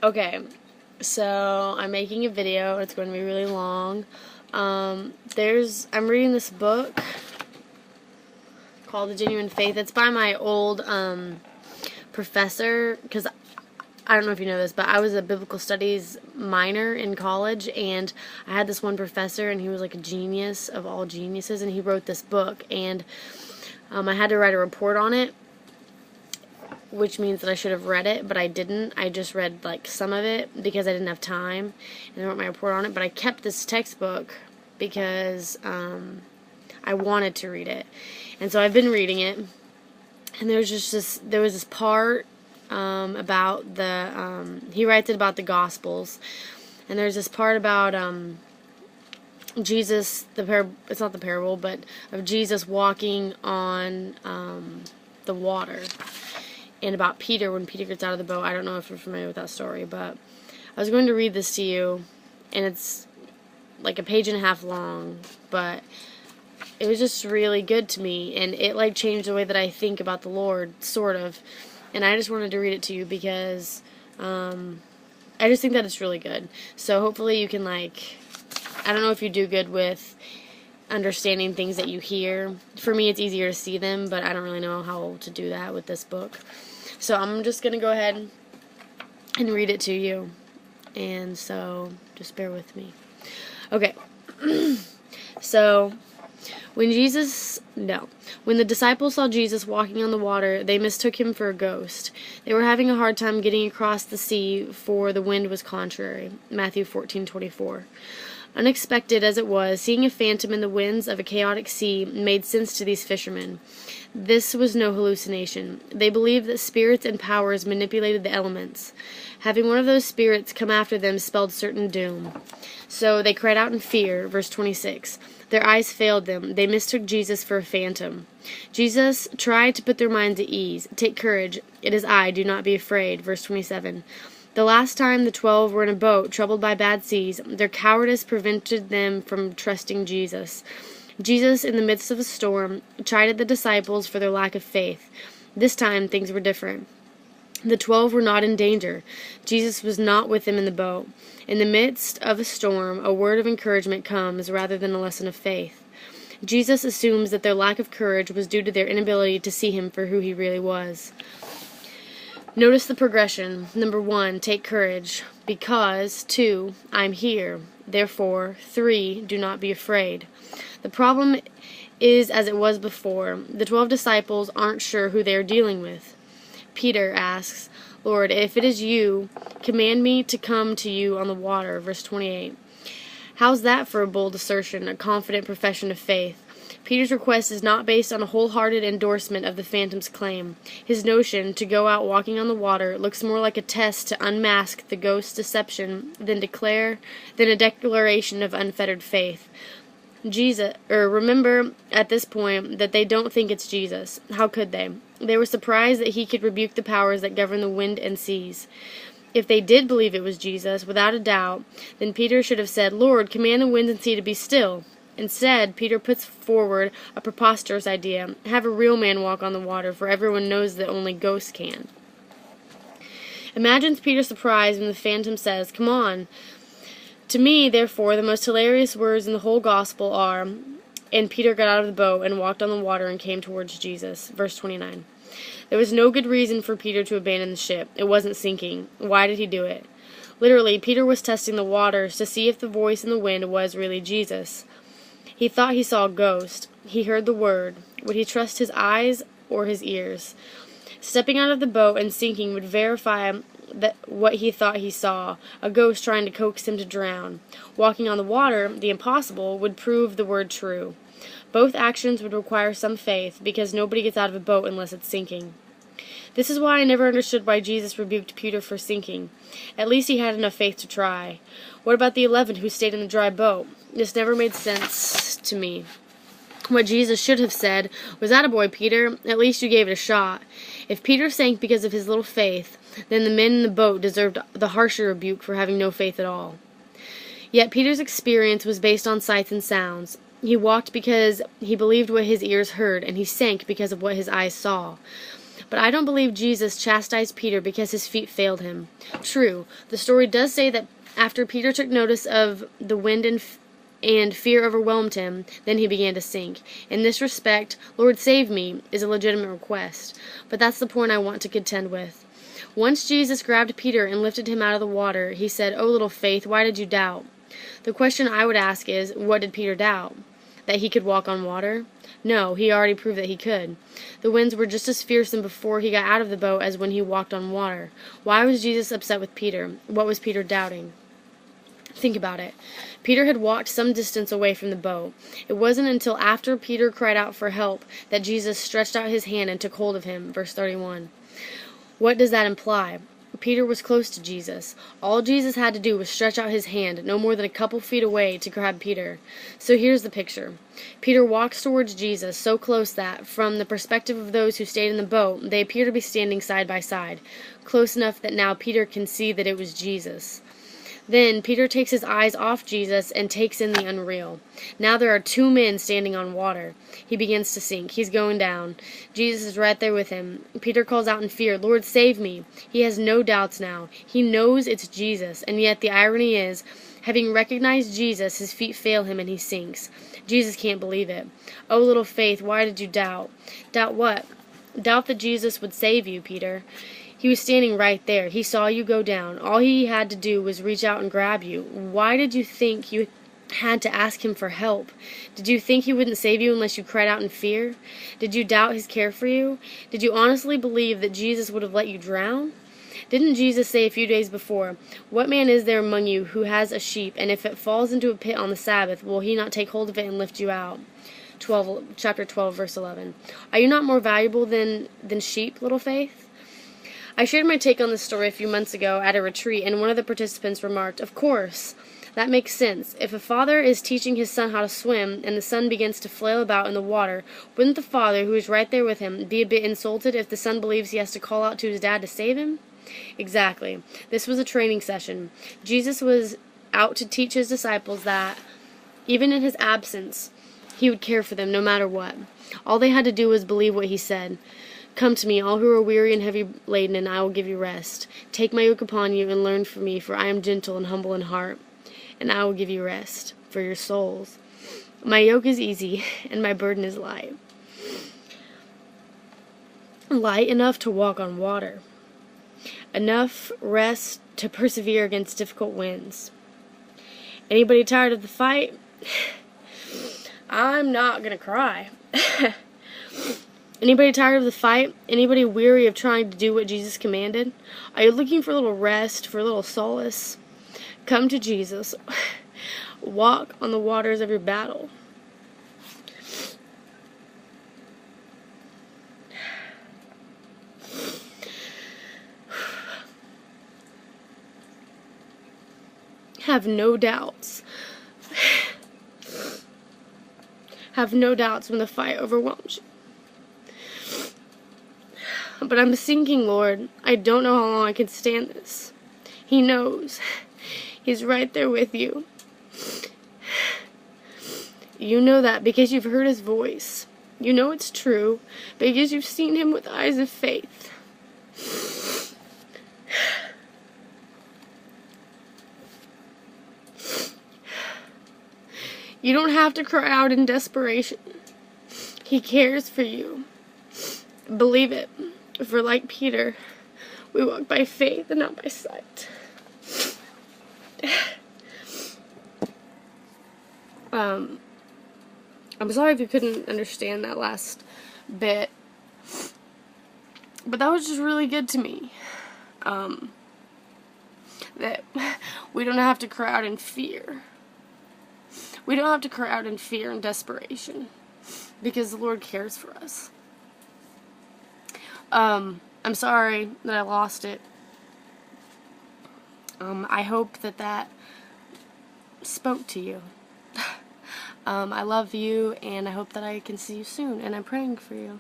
Okay, so I'm making a video. It's going to be really long. I'm reading this book called The Genuine Faith. It's by my old professor, because I don't know if you know this, but I was a biblical studies minor in college, and I had this one professor, and he was like a genius of all geniuses, and he wrote this book, and I had to write a report on it, which means that I should have read it, but I didn't. I just read like some of it because I didn't have time, and I wrote my report on it, but I kept this textbook because I wanted to read it, and so I've been reading it, and there was this part about he writes it about the Gospels, and there's this part about Jesus, it's not the parable, but of Jesus walking on the water, and about Peter when Peter gets out of the boat. I don't know if you're familiar with that story, but I was going to read this to you, and it's like a page and a half long, but it was just really good to me, and it like changed the way that I think about the Lord, sort of. And I just wanted to read it to you because I just think that it's really good. So hopefully you can, like, I don't know if you do good with understanding things that you hear. For me, it's easier to see them, but I don't really know how to do that with this book. So I'm just going to go ahead and read it to you. And so just bear with me. Okay. So when the disciples saw Jesus walking on the water, they mistook him for a ghost. They were having a hard time getting across the sea, for the wind was contrary. Matthew 14:24. Unexpected as it was, seeing a phantom in the winds of a chaotic sea made sense to these fishermen. This was no hallucination. They believed that spirits and powers manipulated the elements. Having one of those spirits come after them spelled certain doom. So they cried out in fear. Verse 26. Their eyes failed them. They mistook Jesus for a phantom. Jesus tried to put their minds at ease. Take courage. It is I. Do not be afraid. Verse 27. The last time the 12 were in a boat, troubled by bad seas, their cowardice prevented them from trusting Jesus. Jesus, in the midst of a storm, chided the disciples for their lack of faith. This time, things were different. The 12 were not in danger. Jesus was not with them in the boat. In the midst of a storm, a word of encouragement comes rather than a lesson of faith. Jesus assumes that their lack of courage was due to their inability to see him for who he really was. Notice the progression. Number 1, take courage. Because. 2, I'm here. Therefore. 3, do not be afraid. The problem is as it was before. The 12 disciples aren't sure who they are dealing with. Peter asks, Lord, if it is you, command me to come to you on the water. Verse 28. How's that for a bold assertion, a confident profession of faith? Peter's request is not based on a wholehearted endorsement of the phantom's claim. His notion, to go out walking on the water, looks more like a test to unmask the ghost's deception than a declaration of unfettered faith. Remember at this point that they don't think it's Jesus. How could they? They were surprised that he could rebuke the powers that govern the wind and seas. If they did believe it was Jesus, without a doubt, then Peter should have said, Lord, command the wind and sea to be still. Instead, Peter puts forward a preposterous idea. Have a real man walk on the water, for everyone knows that only ghosts can. Imagine Peter's surprise when the phantom says, Come on. To me, therefore, the most hilarious words in the whole gospel are, And Peter got out of the boat and walked on the water and came towards Jesus. Verse 29. There was no good reason for Peter to abandon the ship. It wasn't sinking. Why did he do it? Literally, Peter was testing the waters to see if the voice in the wind was really Jesus. He thought he saw a ghost. He heard the word. Would he trust his eyes or his ears? Stepping out of the boat and sinking would verify that what he thought he saw, a ghost trying to coax him to drown. Walking on the water, the impossible, would prove the word true. Both actions would require some faith, because nobody gets out of a boat unless it's sinking. This is why I never understood why Jesus rebuked Peter for sinking. At least he had enough faith to try. What about the 11 who stayed in the dry boat? This never made sense to me. What Jesus should have said was, Attaboy, Peter, at least you gave it a shot. If Peter sank because of his little faith, then the men in the boat deserved the harsher rebuke for having no faith at all. Yet Peter's experience was based on sights and sounds. He walked because he believed what his ears heard, and he sank because of what his eyes saw. But I don't believe Jesus chastised Peter because his feet failed him. True, the story does say that after Peter took notice of the wind and fear overwhelmed him, then he began to sink. In this respect, Lord save me is a legitimate request, but that's the point I want to contend with. Once Jesus grabbed Peter and lifted him out of the water, he said, "O little faith, why did you doubt?" The question I would ask is, what did Peter doubt? That he could walk on water? No, he already proved that he could. The winds were just as fearsome before he got out of the boat as when he walked on water. Why was Jesus upset with Peter? What was Peter doubting? Think about it. Peter had walked some distance away from the boat. It wasn't until after Peter cried out for help that Jesus stretched out his hand and took hold of him. Verse 31. What does that imply? Peter was close to Jesus. All Jesus had to do was stretch out his hand, no more than a couple feet away, to grab Peter. So here's the picture. Peter walks towards Jesus, so close that, from the perspective of those who stayed in the boat, they appear to be standing side by side, close enough that now Peter can see that it was Jesus. Then Peter takes his eyes off Jesus and takes in the unreal. Now there are two men standing on water. He begins to sink. He's going down. Jesus is right there with him. Peter calls out in fear, "Lord, save me." He has no doubts now. He knows it's Jesus, and yet the irony is, having recognized Jesus, his feet fail him and he sinks. Jesus can't believe it. "Oh, little faith, why did you doubt?" Doubt what? Doubt that Jesus would save you, Peter. He was standing right there. He saw you go down. All he had to do was reach out and grab you. Why did you think you had to ask him for help? Did you think he wouldn't save you unless you cried out in fear? Did you doubt his care for you? Did you honestly believe that Jesus would have let you drown? Didn't Jesus say a few days before, "What man is there among you who has a sheep, and if it falls into a pit on the Sabbath, will he not take hold of it and lift you out?" Chapter 12, verse 11. Are you not more valuable than sheep, little faith? I shared my take on this story a few months ago at a retreat, and one of the participants remarked, "Of course, that makes sense. If a father is teaching his son how to swim, and the son begins to flail about in the water, wouldn't the father, who is right there with him, be a bit insulted if the son believes he has to call out to his dad to save him?" Exactly. This was a training session. Jesus was out to teach his disciples that, even in his absence, he would care for them no matter what. All they had to do was believe what he said. "Come to me, all who are weary and heavy laden, and I will give you rest. Take my yoke upon you and learn from me, for I am gentle and humble in heart, and I will give you rest for your souls. My yoke is easy, and my burden is light." Light enough to walk on water. Enough rest to persevere against difficult winds. Anybody tired of the fight? I'm not gonna cry. Anybody tired of the fight? Anybody weary of trying to do what Jesus commanded? Are you looking for a little rest, for a little solace? Come to Jesus. Walk on the waters of your battle. Have no doubts. Have no doubts when the fight overwhelms you. But I'm sinking, Lord. I don't know how long I can stand this. He knows. He's right there with you. You know that because you've heard his voice. You know it's true because you've seen him with eyes of faith. You don't have to cry out in desperation. He cares for you. Believe it. For like Peter, we walk by faith and not by sight. I'm sorry if you couldn't understand that last bit, but that was just really good to me. That we don't have to cry out in fear. We don't have to cry out in fear and desperation because the Lord cares for us. I'm sorry that I lost it. I hope that spoke to you. I love you, and I hope that I can see you soon, and I'm praying for you.